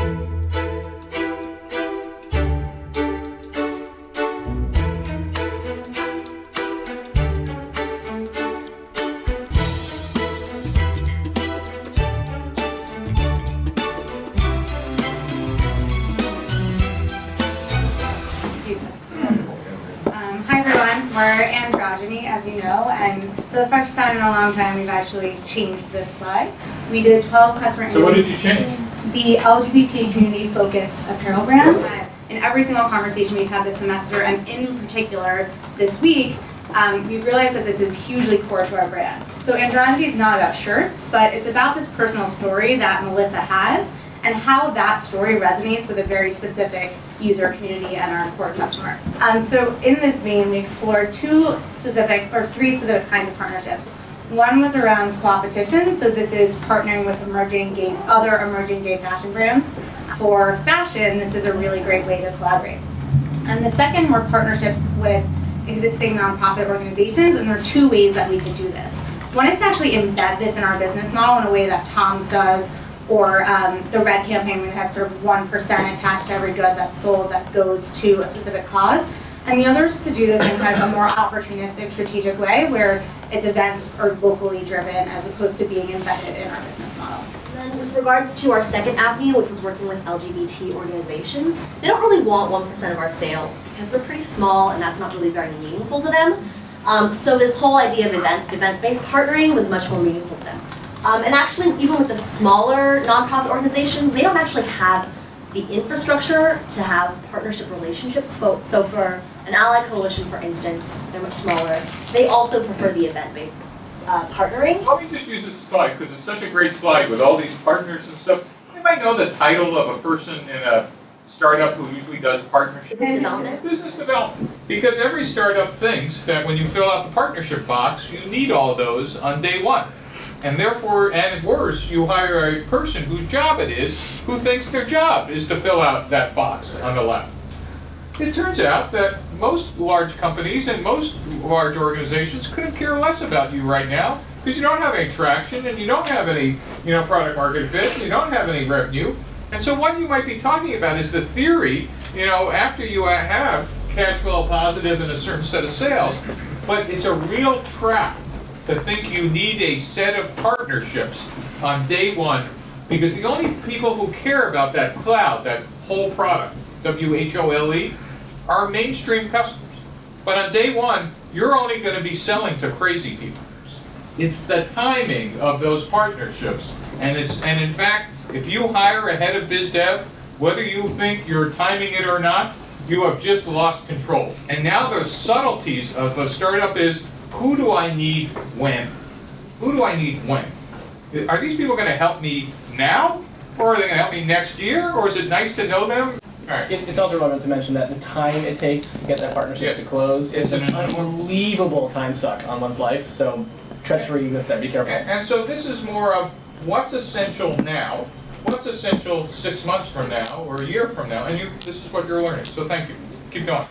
Hi everyone, we're Androgyny, as you know, and for the first time in a long time we've actually changed this slide. We did 12 customer So what did interviews. you change? The LGBT community focused apparel brand. In every single conversation we've had this semester, and in particular this week, we've realized that this is hugely core to our brand. So Androgyny is not about shirts, but it's about this personal story that Melissa has and how that story resonates with a very specific user community and our core customer. So in this vein, we explored three specific kinds of partnerships. One was around Clopetition, so this is partnering with other emerging gay fashion brands. For fashion, this is a really great way to collaborate. And the second were partnerships with existing nonprofit organizations, and there are two ways that we could do this. One is to actually embed this in our business model in a way that Tom's does, or the Red campaign, we have sort of 1% attached to every good that's sold that goes to a specific cause. And the other is to do this in kind of a more opportunistic, strategic way where its events are locally driven as opposed to being embedded in our business model. And then with regards to our second avenue, which was working with LGBT organizations, they don't really want 1% of our sales because we're pretty small and that's not really very meaningful to them. So this whole idea of event-based partnering was much more meaningful to them. And actually, even with the smaller nonprofit organizations, they don't actually have the infrastructure to have partnership relationships. So for an ally coalition, for instance, they're much smaller. They also prefer the event-based partnering. Let me just use this slide because it's such a great slide with all these partners and stuff. Anybody know the title of a person in a startup who usually does partnerships? Business development. Business development. Because every startup thinks that when you fill out the partnership box, you need all those on day one. And therefore, and worse, you hire a person whose job it is, who thinks their job is to fill out that box on the left. It turns out that most large companies and most large organizations couldn't care less about you right now because you don't have any traction and you don't have any, product market fit, and you don't have any revenue. And so what you might be talking about is the theory, after you have cash flow positive and a certain set of sales, but it's a real trap to think you need a set of partnerships on day one, because the only people who care about that cloud, that whole product, WHOLE, are mainstream customers. But on day one, you're only going to be selling to crazy people. It's the timing of those partnerships, and in fact, if you hire a head of biz dev, whether you think you're timing it or not, you have just lost control. And now the subtleties of a startup is, who do I need when? Who do I need when? Are these people going to help me now? Or are they going to help me next year? Or is it nice to know them? All right. It's also relevant to mention that the time it takes to get that partnership to close is an unbelievable time suck on one's life. So treachery exists there. Be careful. And so this is more of what's essential now, what's essential 6 months from now, or a year from now, and this is what you're learning. So thank you. Keep going.